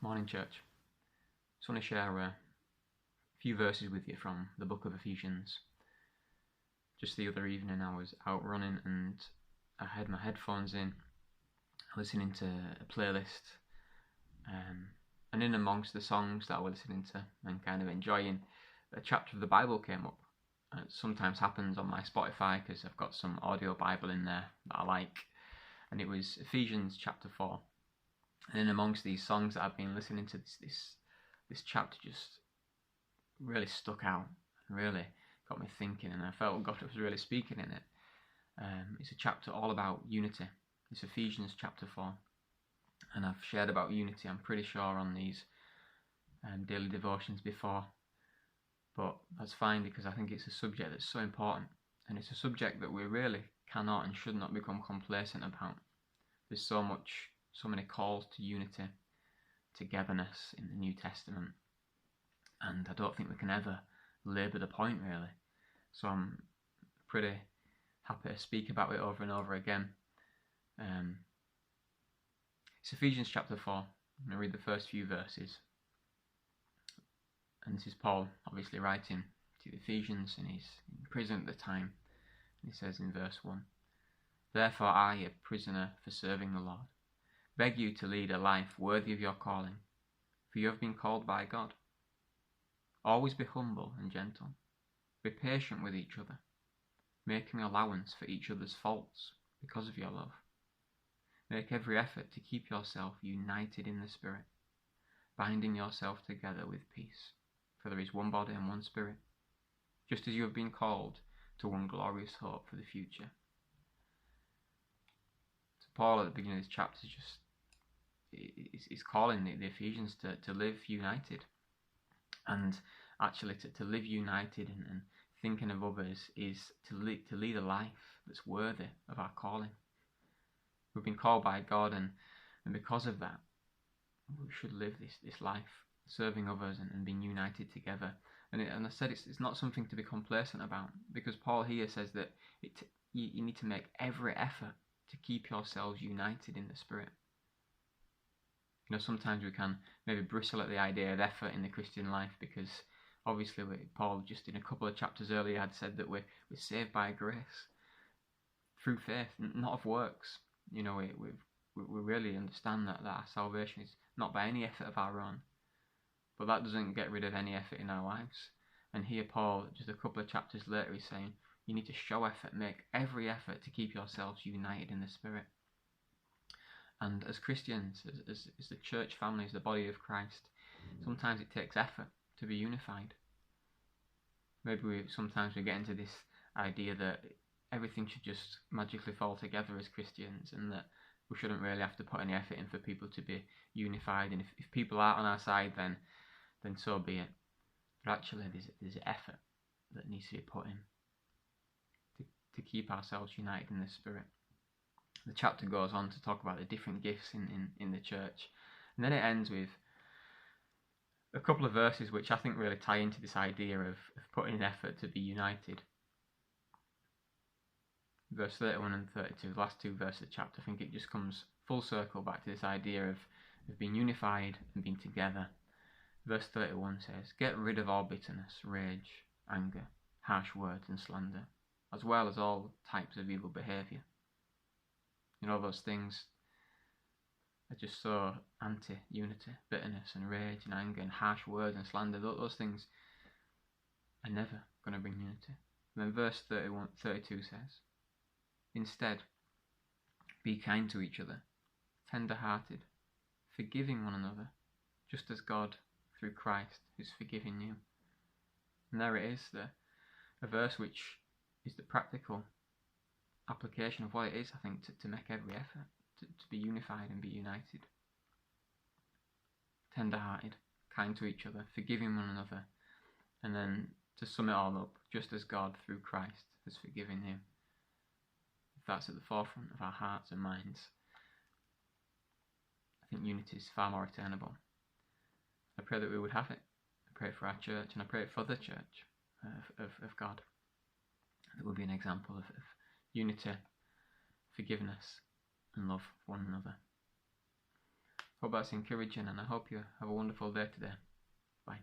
Morning, church. Just want to share a few verses with you from the book of Ephesians. Just the other evening I was out running and I had my headphones in, listening to a playlist, and in amongst the songs that I was listening to and kind of enjoying, a chapter of the Bible came up. It sometimes happens on my Spotify because I've got some audio Bible in there that I like, and it was Ephesians chapter 4. And in amongst these songs that I've been listening to, this chapter just really stuck out and really got me thinking, and I felt God was really speaking in it. It's a chapter all about unity. It's Ephesians chapter 4, and I've shared about unity, I'm pretty sure, on these daily devotions before, but that's fine because I think it's a subject that's so important, and it's a subject that we really cannot and should not become complacent about. There's so many calls to unity, togetherness in the New Testament, and I don't think we can ever labour the point really. So I'm pretty happy to speak about it over and over again. It's Ephesians chapter 4. I'm going to read the first few verses, and this is Paul obviously writing to the Ephesians, and he's in prison at the time. And he says in verse 1, "Therefore I, a prisoner for serving the Lord, beg you to lead a life worthy of your calling, for you have been called by God. Always be humble and gentle. Be patient with each other, making allowance for each other's faults because of your love. Make every effort to keep yourself united in the Spirit, binding yourself together with peace. For there is one body and one Spirit, just as you have been called to one glorious hope for the future." So Paul at the beginning of this chapter is calling the Ephesians to live united, and actually to live united and thinking of others is to lead a life that's worthy of our calling. We've been called by God, and because of that we should live this life serving others and being united together. And I said it's not something to be complacent about, because Paul here says that you need to make every effort to keep yourselves united in the Spirit. You know, sometimes we can maybe bristle at the idea of effort in the Christian life, because obviously Paul just in a couple of chapters earlier had said that we're saved by grace through faith, not of works. You know, we really understand that our salvation is not by any effort of our own, but that doesn't get rid of any effort in our lives. And here Paul, just a couple of chapters later, is saying you need to show effort, make every effort to keep yourselves united in the Spirit. And as Christians, as the church family, as the body of Christ, sometimes it takes effort to be unified. Maybe sometimes we get into this idea that everything should just magically fall together as Christians, and that we shouldn't really have to put any effort in for people to be unified, and if people aren't on our side, then so be it. But actually there's effort that needs to be put in to keep ourselves united in the Spirit. The chapter goes on to talk about the different gifts in the church, and then it ends with a couple of verses which I think really tie into this idea of putting in effort to be united. Verse 31 and 32, the last two verses of the chapter, I think it just comes full circle back to this idea of being unified and being together. Verse 31 says, "Get rid of all bitterness, rage, anger, harsh words and slander, as well as all types of evil behaviour." You know, those things are just so anti-unity. Bitterness and rage and anger and harsh words and slander, those things are never going to bring unity. And then verse 32 says, "Instead, be kind to each other, tender-hearted, forgiving one another, just as God, through Christ, is forgiving you." And there it is, a verse which is the practical application of what it is, I think, to make every effort to be unified and be united. Tender-hearted, kind to each other, forgiving one another, and then to sum it all up, just as God, through Christ, has forgiven you. If that's at the forefront of our hearts and minds, I think unity is far more attainable. I pray that we would have it. I pray for our church, and I pray for the church of God, that will be an example of unity, forgiveness, and love for one another. Hope that's encouraging, and I hope you have a wonderful day today. Bye.